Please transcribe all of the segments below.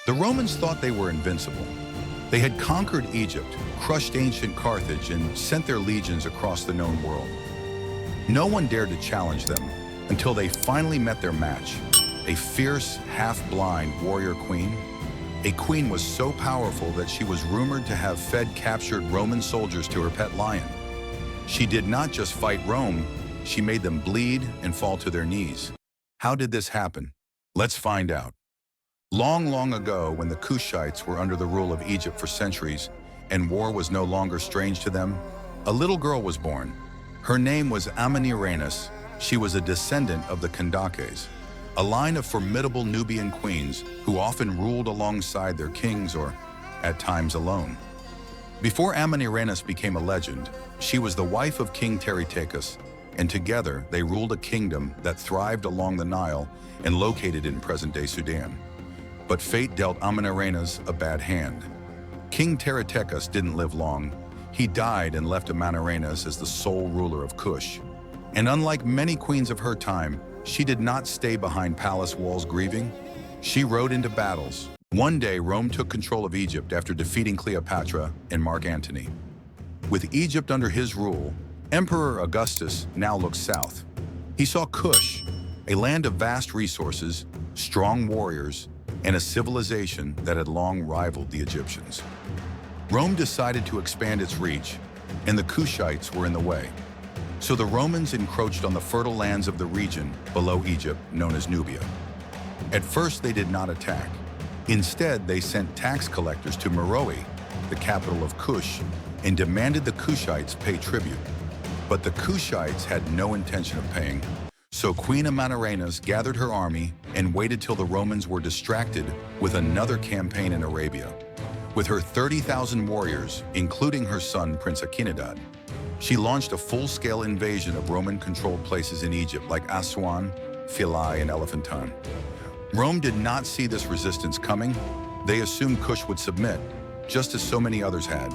The Romans thought they were invincible. They had conquered Egypt, crushed ancient Carthage, and sent their legions across the known world. No one dared to challenge them until they finally met their match, a fierce, half-blind warrior queen. A queen was so powerful that she was rumored to have fed captured Roman soldiers to her pet lion. She did not just fight Rome, she made them bleed and fall to their knees. How did this happen? Let's find out. Long, long ago, when the Kushites were under the rule of Egypt for centuries and war was no longer strange to them, a little girl was born. Her name was Amanirenas. She was a descendant of the Conquerors, a line of formidable Nubian queens who often ruled alongside their kings or, at times, alone. Before Amanirenas became a legend, she was the wife of King Teretekas, and together they ruled a kingdom that thrived along the Nile and located in present-day Sudan. But fate dealt Amanirenas a bad hand. King Teretekas didn't live long. He died and left Amanirenas as the sole ruler of Kush. And unlike many queens of her time, she did not stay behind palace walls grieving. She rode into battles. One day, Rome took control of Egypt after defeating Cleopatra and Mark Antony. With Egypt under his rule, Emperor Augustus now looked south. He saw Kush, a land of vast resources, strong warriors, and a civilization that had long rivaled the Egyptians. Rome decided to expand its reach, and the Kushites were in the way. So the Romans encroached on the fertile lands of the region below Egypt, known as Nubia. At first, they did not attack. Instead, they sent tax collectors to Meroe, the capital of Kush, and demanded the Kushites pay tribute. But the Kushites had no intention of paying. So Queen Amanirenas gathered her army and waited till the Romans were distracted with another campaign in Arabia. With her 30,000 warriors, including her son Prince Akinadad, she launched a full-scale invasion of Roman-controlled places in Egypt like Aswan, Philae, and Elephantine. Rome did not see this resistance coming. They assumed Kush would submit, just as so many others had.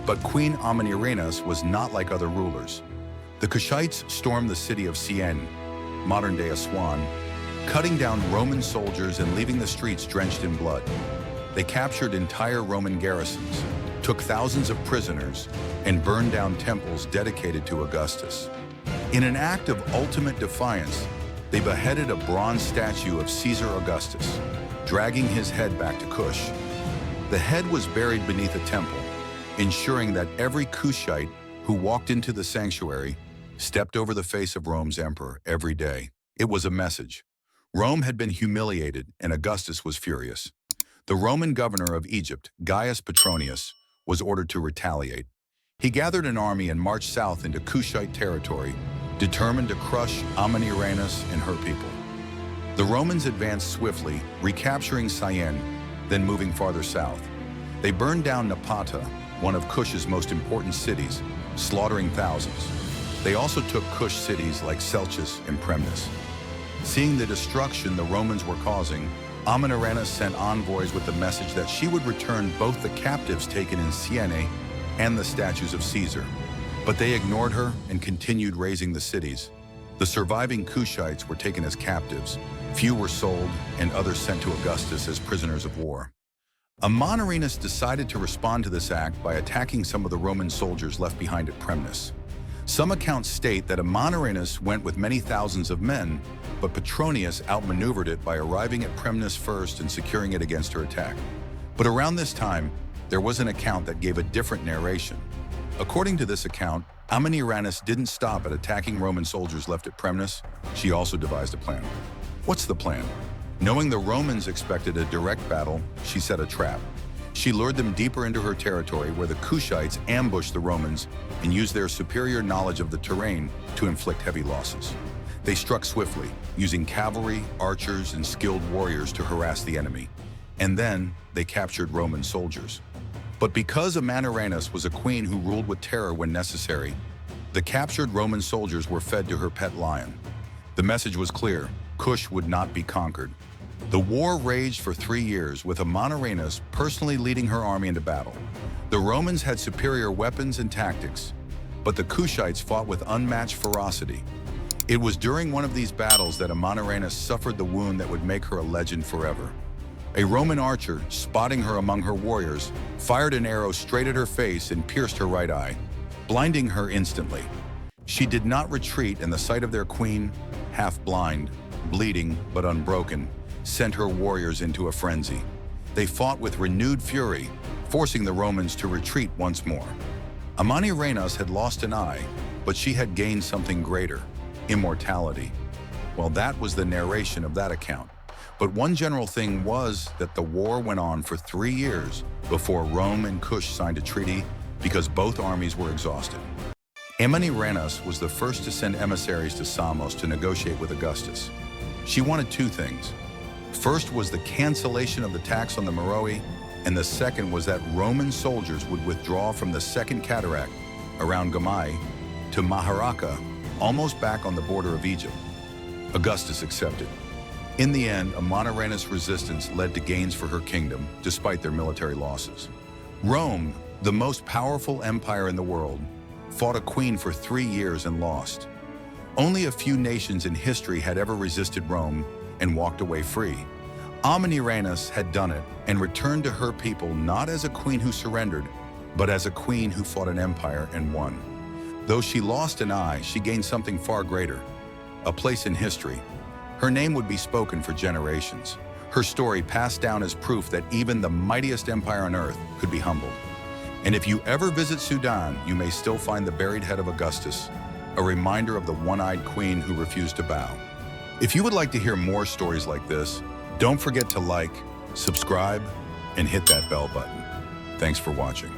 But Queen Amanirenas was not like other rulers. The Kushites stormed the city of Siene, modern-day Aswan, cutting down Roman soldiers and leaving the streets drenched in blood. They captured entire Roman garrisons, took thousands of prisoners, and burned down temples dedicated to Augustus. In an act of ultimate defiance, they beheaded a bronze statue of Caesar Augustus, dragging his head back to Kush. The head was buried beneath a temple, ensuring that every Kushite who walked into the sanctuary stepped over the face of Rome's emperor every day. It was a message. Rome had been humiliated, and Augustus was furious. The Roman governor of Egypt, Gaius Petronius, was ordered to retaliate. He gathered an army and marched south into Kushite territory, determined to crush Amanirenas and her people. The Romans advanced swiftly, recapturing Syene, then moving farther south. They burned down Napata, one of Kush's most important cities, slaughtering thousands. They also took Kush cities like Seleucus and Premnis. Seeing the destruction the Romans were causing, Amanirenas sent envoys with the message that she would return both the captives taken in Siene and the statues of Caesar. But they ignored her and continued razing the cities. The surviving Kushites were taken as captives. Few were sold, and others sent to Augustus as prisoners of war. Amanirenas decided to respond to this act by attacking some of the Roman soldiers left behind at Premnis. Some accounts state that Amanirenas went with many thousands of men, but Petronius outmaneuvered it by arriving at Premnis first and securing it against her attack. But around this time, there was an account that gave a different narration. According to this account, Amanirenas didn't stop at attacking Roman soldiers left at Premnis. She also devised a plan. What's the plan? Knowing the Romans expected a direct battle, she set a trap. She lured them deeper into her territory where the Kushites ambushed the Romans and used their superior knowledge of the terrain to inflict heavy losses. They struck swiftly, using cavalry, archers, and skilled warriors to harass the enemy. And then they captured Roman soldiers. But because Amanirenas was a queen who ruled with terror when necessary, the captured Roman soldiers were fed to her pet lion. The message was clear: Kush would not be conquered. The war raged for 3 years, with Amanirenas personally leading her army into battle. The Romans had superior weapons and tactics, but the Kushites fought with unmatched ferocity. It was during one of these battles that Amanirenas suffered the wound that would make her a legend forever. A Roman archer, spotting her among her warriors, fired an arrow straight at her face and pierced her right eye, blinding her instantly. She did not retreat, and the sight of their queen, half blind, bleeding but unbroken, sent her warriors into a frenzy. They fought with renewed fury, forcing the Romans to retreat once more. Amanirenas had lost an eye, but she had gained something greater: immortality. Well, that was the narration of that account. But one general thing was that the war went on for 3 years before Rome and Kush signed a treaty, because both armies were exhausted. Amanirenas was the first to send emissaries to Samos to negotiate with Augustus. She wanted 2 things. First was the cancellation of the tax on the Meroe, and the second was that Roman soldiers would withdraw from the Second Cataract around Gamai to Maharaka, almost back on the border of Egypt. Augustus accepted. In the end, Amanirenas' resistance led to gains for her kingdom, despite their military losses. Rome, the most powerful empire in the world, fought a queen for 3 years and lost. Only a few nations in history had ever resisted Rome and walked away free. Amanirenas had done it and returned to her people not as a queen who surrendered, but as a queen who fought an empire and won. Though she lost an eye, she gained something far greater: a place in history. Her name would be spoken for generations. Her story passed down as proof that even the mightiest empire on earth could be humbled. And if you ever visit Sudan, you may still find the buried head of Augustus, a reminder of the one-eyed queen who refused to bow. If you would like to hear more stories like this, don't forget to like, subscribe, and hit that bell button. Thanks for watching.